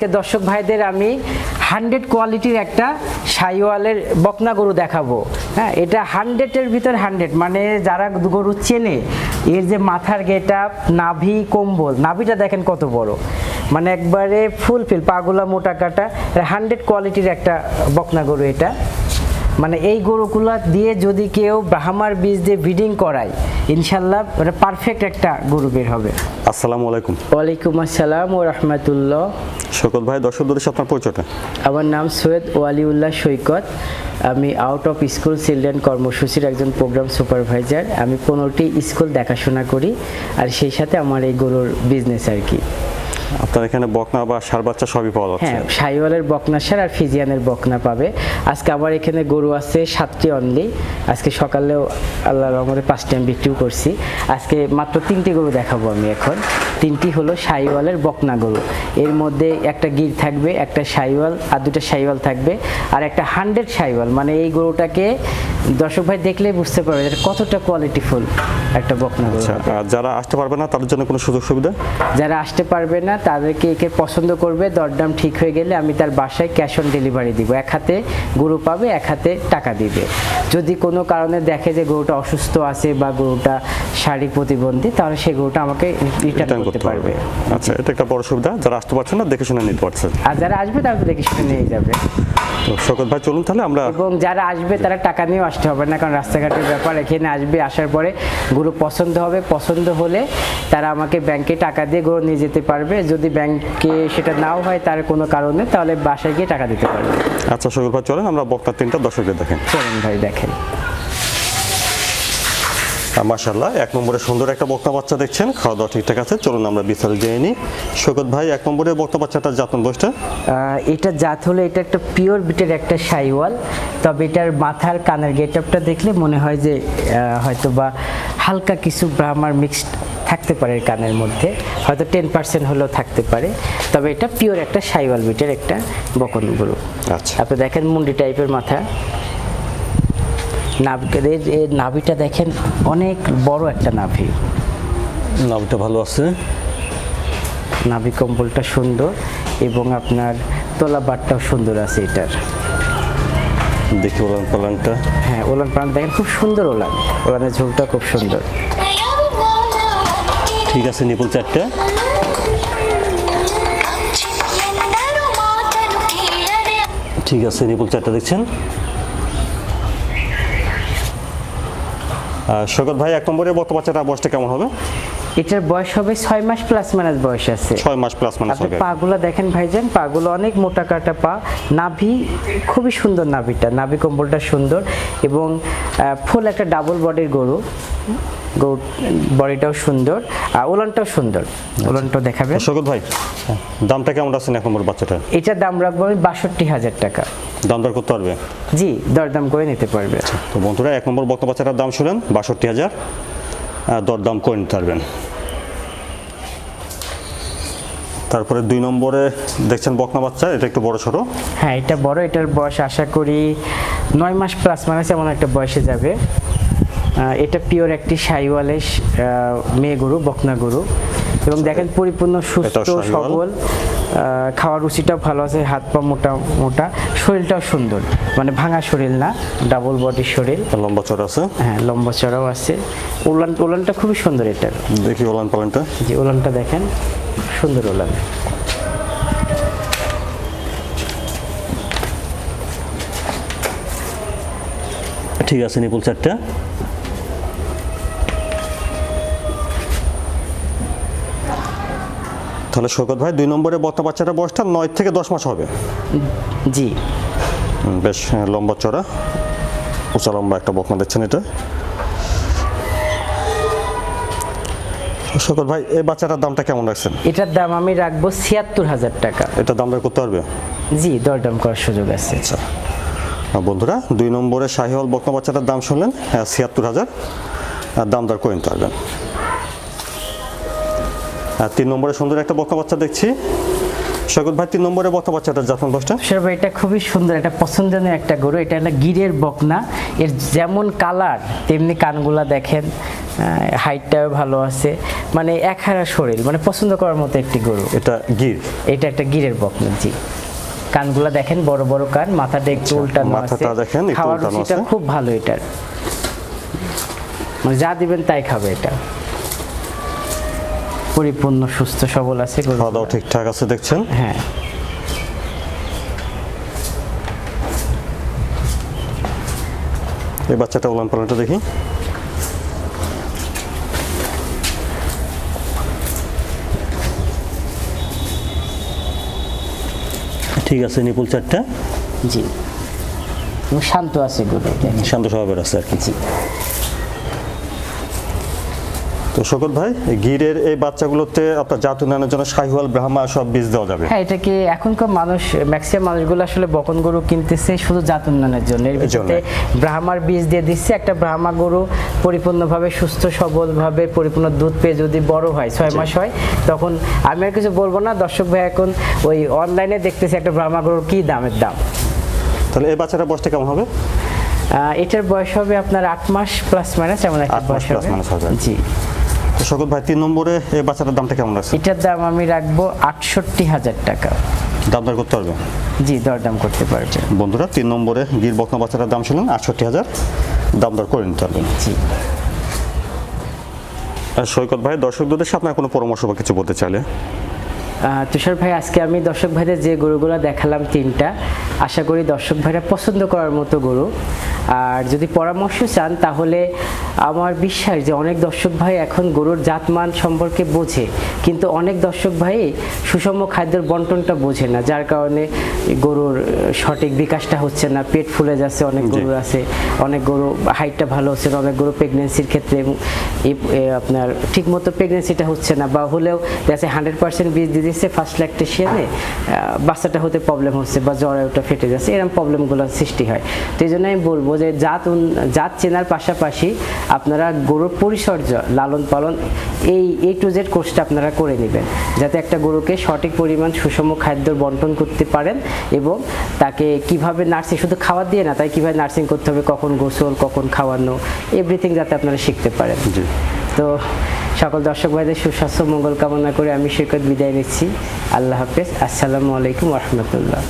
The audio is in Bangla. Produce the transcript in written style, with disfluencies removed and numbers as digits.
দর্শক ভাইদের আমি 100 কোয়ালিটির একটা শাইওয়ালের বকনা গরু দেখাবো। হ্যাঁ, এটা 100-এর ভিতর 100, মানে যারা গরু চেনে এর যে মাথার গেটআপ, নাভি, কম্বল, নাভিটা দেখেন কত বড়, মানে একবারে ফুলফিল, পাগুলা মোটা কাটা, 100 কোয়ালিটির একটা বকনা গরু এটা। মানে এই গরুগুলো দিয়ে যদি কেউ ব্রাহ্মার বীজ দিয়ে ব্রিডিং করায় ইনশাল্লাহ এটা পারফেক্ট একটা গরু বের হবে। আসসালামু আলাইকুম। ওয়ালাইকুম আসসালাম ওয়া রাহমাতুল্লাহ। সৈকত ভাই, দর্শকদের সাথে আপনার পরিচয়টা? আমার নাম সৈয়দ ওয়ালিউল্লাহ সৈকত। আমি আউট অফ স্কুল চিলড্রেন কর্মসূচির একজন প্রোগ্রাম সুপারভাইজার। আমি 15টি স্কুল দেখাশোনা করি, আর সেই সাথে আমার এই গরুর বিজনেস আর কি। আপনার এখানে বকনা বা ষাঁড় বাচ্চা সবই পাওয়া যাচ্ছে? হ্যাঁ, শাইওয়ালের বকনা ষাঁড় আর ফিজিয়ানের বকনা পাবে। আজকে আমার এখানে গরু আছে 7টি অনলি। আজকে সকালেও আল্লাহর রহমতে 5টি আমি বিক্রিও করছি। আজকে মাত্র 3টি গরু দেখাবো আমি এখন। 3টি হলো শাইওয়ালের বকনা গরু। এর মধ্যে একটা গির থাকবে, একটা শাইওয়াল, আর 2টা শাইওয়াল থাকবে, আর একটা 100 শাইওয়াল। মানে এই গরুটাকে দর্শক ভাই দেখলেই বুঝতে পারবে এটা কতটা কোয়ালিটিফুল একটা বকনা গরু। যারা আসতে পারবে না তাদের জন্য কোনো সুযোগ সুবিধা? যারা আসতে পারবে না তাদেরকে একে পছন্দ করবে, দরদাম ঠিক হয়ে গেলে আমি তার বাসায় ক্যাশ অন ডেলিভারি দিব। এক হাতে গরু পাবে, এক হাতে টাকা দিবে। যদি কোনো কারণে দেখে যে গরুটা অসুস্থ আছে বা গরুটা শারীরিক প্রতিবন্ধী, তাহলে সেই গরুটা আমাকে রিটার্ন করতে পারবে। আচ্ছা, এটা একটা বড় সুবিধা। যারা আসতে পারছেন না দেখে শুনে নিতে পারছেন, আর যারা আসবে তারা দেখে শুনে নিয়ে যাবে। তো সৈকত ভাই চলুন তাহলে আমরা। এবং যারা আসবে তারা টাকা নিয়েও আসতে হবে না, কারণ রাস্তাঘাটের ব্যাপার। এখানে আসবে, আসার পরে গরু পছন্দ হবে, পছন্দ হলে তারা আমাকে ব্যাংকে টাকা দিয়ে গরু নিয়ে যেতে পারবে। যদি ব্যাংকে সেটা নাও হয় তার কোনো কারণে, তাহলে বাসায় গিয়ে টাকা দিতে পারবে। আচ্ছা সৈকত ভাই চলেন আমরা বকনা 3টা দর্শকদের দেখেন। চলুন ভাই দেখেন। মাশাআল্লাহ, 1 নম্বরে সুন্দর একটা বকনা বাচ্চা দেখছেন, খাওয়া দাওয়া ঠিকঠাক আছে। চলুন আমরা বিস্তারিত জেনে নিই। সৈকত ভাই, 1 নম্বরে বকনা বাচ্চাটার জাতমান বয়সটা? এটা জাত হলো, এটা একটা পিওর বিটের একটা শাইওয়াল। তবে এটার মাথার কানের গেটআপটা দেখলে মনে হয় যে হয়তো বা হালকা কিছু ব্রাহ্মার মিক্সড থাকতে পারে কানের মধ্যে, হয়তো 10% হলেও থাকতে পারে। তবে এটা পিওর একটা শাইওয়াল বিটের একটা বকন গরু। আচ্ছা, আপনি দেখেন মুন্ডি টাইপের মাথা, নাভিটা দেখেন অনেক বড় একটা নাভি, নাভিটা ভালো আছে, নাভি কম্বলটা সুন্দর, এবং আপনার তোলা বাটটাও সুন্দর আছে এটার। দেখি ওলান পালানটা। হ্যাঁ, ওলান পালান দেখেন খুব সুন্দর, ওলানের ঝোলটা খুব সুন্দর। ঠিক আছে, নিপুল 4টা। ঠিক আছে, নিপুল 4টা দেখছেন। সৈকত ভাই, 1 নম্বরে বকনা বাচ্চাটার বয়সটা কেমন হবে? এটার বয়স হবে 6 মাস প্লাস মাইনাস বয়স আছে। 6 মাস প্লাস মাইনাস হবে। পাগুলো দেখেন ভাইজান, পাগুলো অনেক মোটা কাটা পা, নাভি খুবই সুন্দর, নাভি কম্বলটা সুন্দর, এবং ফুল একটা ডাবল বডির গরু। বডিটাও সুন্দর, আর ওলানটাও সুন্দর। ওলানটাও দেখাবেন সৈকত ভাই। দামটা কেমন আছে 1 নম্বর বাচ্চাটা? এটার দাম রাখবো আমি 62,000 টাকা। দাম দর করতে পারবে? জি, দরদাম করে নিতে পারবে। তো বন্ধুরা, 1 নম্বর বকনা বাচ্চাটার দাম শুনেন, 62,000, দরদাম করে নিতে পারবেন। তারপরে 2 নম্বরে দেখছেন বকনা বাচ্চা, এটা একটু বড় ছোট। হ্যাঁ, এটা বড়, এটার বয়স আশা করি 9 মাস প্লাস মাইনাস এমন একটা বয়সে যাবে। এটা পিওর একটি শাইওয়ালের মেয়ে গরু, বকনা গরু, এবং দেখেন পরিপূর্ণ সুস্থ সবল, খাওয়ার রুচিটাও ভালো আছে, হাত পা মোটা মোটা, শরীরটাও সুন্দর, মানে ভাঙা শরীর না, ডাবল বডির শরীর, লম্বা চড়া আছে। হ্যাঁ, লম্বা চড়াও আছে। ওলানটা খুবই সুন্দর এটার। দেখি ওলান পালানটা। জি, ওলানটা দেখেন সুন্দর ওলান। ঠিক আছে, নিপুল 4টা। তাহলে সৈকত ভাই, 2 নম্বরে বকনা বাচ্চাটার বয়সটা 9 থেকে 10 মাস হবে। জি, বেশ লম্বা চড়া, উঁচা লম্বা একটা বকনা দেখছেন এটা। সৈকত ভাই, এই বাচ্চাটার দামটা কেমন রাখছেন? এটার দাম আমি রাখবো 76,000 টাকা। এটা দাম দর করতে পারবে? জি, দরদাম করার সুযোগ আছে। আচ্ছা বন্ধুরা, 2 নম্বরে শাহিওয়াল বকনা বাচ্চাটার দাম শুনলেন, 76,000, দাম দর করে নিতে পারবেন। 3 নম্বরে সুন্দর একটা বকনা বাচ্চা দেখছি, সৈকত ভাই 3 নম্বরে বকনা বাচ্চাটার জাতমান বয়সটা? তুষার ভাই এটা খুবই সুন্দর, একটা পছন্দনীয় একটা গরু। এটা হলো গিরের বকনা। এর যেমন কালার তেমনি কানগুলা দেখেন, হাইটটাও ভালো আছে, মানে একহারা শরীর, মানে পছন্দ করার মতো একটি গরু। এটা গির? এটা একটা গিরের বকনা, জি। কানগুলা দেখেন, বড় বড় কান, মাথাটা একটু উল্টানো আছে, মাথাটা দেখেন একটু খাওয়ার উল্টানো রুচিটা আছে। খুব ভালো এটার, মানে যা দিবেন তাই খাবে। এটা পরিপূর্ণ সুস্থ সবল আছে গরু, খাওয়া দাওয়া ঠিকঠাক আছে দেখছেন। হ্যাঁ। এই বাচ্চাটা উলান পালানটা দেখি। ঠিক আছে, নিপুল চারটা, জি। এবং শান্ত আছে গরু, শান্ত স্বভাবের আছে আর কি। জি। তো শকত ভাই, গিরের এই বাচ্চাগুলোতে আপনার জাত উন্নয়নের জন্য শাহিওয়াল, ব্রাহ্মা সব বীজ দেওয়া যাবে? হ্যাঁ, এটাকে এখনকার মানুষ, ম্যাক্সিমাম মানুষগুলো আসলে বকন গরু কিনতেছে শুধু জাত উন্নয়নের জন্য। এর ভিতরে ব্রাহ্মার বীজ দিয়ে দিচ্ছে। একটা ব্রাহ্মা গরু পরিপূর্ণভাবে সুস্থ সবলভাবে পরিপূর্ণ দুধ পেয়ে যদি বড় হয়, 6 মাস হয়, তখন আমি আর কিছু বলবো না। দর্শক ভাই এখন ওই অনলাইনে দেখতেছে একটা ব্রাহ্মা গরুর কি দামের দাম। তাহলে এই বাচ্চাটার বয়সটা কেমন হবে? এটার বয়স হবে আপনার 8 মাস প্লাস মাইনাস, এমন একটা বয়স হবে। জি। শকত ভাই 3 নম্বরে এই বাচ্চাটার দামটা কেমন আছে? এটার দাম আমি রাখবো 68,000 টাকা। দামদার করতে পারবে? জি, দরদাম করতে পারবে। বন্ধুরা, 3 নম্বরে গির বকনা বাচ্চাটার দাম শুনুন, 68,000, দামদার করে নিতে পারবেন। জি। আর সৈকত ভাই, দর্শকদের উদ্দেশ্যে আপনার কোনো পরামর্শ বা কিছু বলতে চাইলে? তুষার ভাই, আজকে আমি দর্শক ভাইদের যে গরুগুলো দেখালাম 3টা, আশা করি দর্শক ভাইরা পছন্দ করার মতো গরু। আর যদি পরামর্শ চান তাহলে আমার বিশ্বাস যে অনেক দর্শক ভাই এখন গরুর জাতমান সম্পর্কে বোঝে, কিন্তু অনেক দর্শক ভাই সুষম খাদ্যের বন্টনটা বোঝে না, যার কারণে গরুর সঠিক বিকাশটা হচ্ছে না, পেট ফুলে যাচ্ছে। অনেক গরু আছে, অনেক গরু হাইটটা ভালো হচ্ছে না, অনেক গরু প্রেগনেন্সির ক্ষেত্রে আপনার ঠিকমতো প্রেগনেন্সিটা হচ্ছে না, বা হলেও দেখা 100% বীজ দিয়ে দিচ্ছে, ফার্স্ট ল্যাকটেশনে বাচ্চাটা হতে প্রবলেম হচ্ছে, বা জ্বরে ওটা ফেটে যাচ্ছে, এরকম প্রবলেমগুলো সৃষ্টি হয়। তো এই জন্য আমি বলবো যে জাত চেনার পাশাপাশি আপনারা গরুর পরিচর্যা, লালন পালন, এই A to Z কোর্সটা আপনারা করে নেবেন, যাতে একটা গরুকে সঠিক পরিমাণ সুষম খাদ্য বন্টন করতে পারেন, এবং তাকে কিভাবে নার্সিং, শুধু খাওয়া দিয়ে না, তাই কিভাবে নার্সিং করতে হবে, কখন গোসল, কখন খাওয়ানো, এভরিথিং যাতে আপনারা শিখতে পারেন। তো সকল দর্শক ভাইদের সুস্বাস্থ্য মঙ্গল কামনা করে আমি সৈকত বিদায় নিচ্ছি। আল্লাহ হাফেজ। আসসালামু আলাইকুম ওয়া রাহমাতুল্লাহ।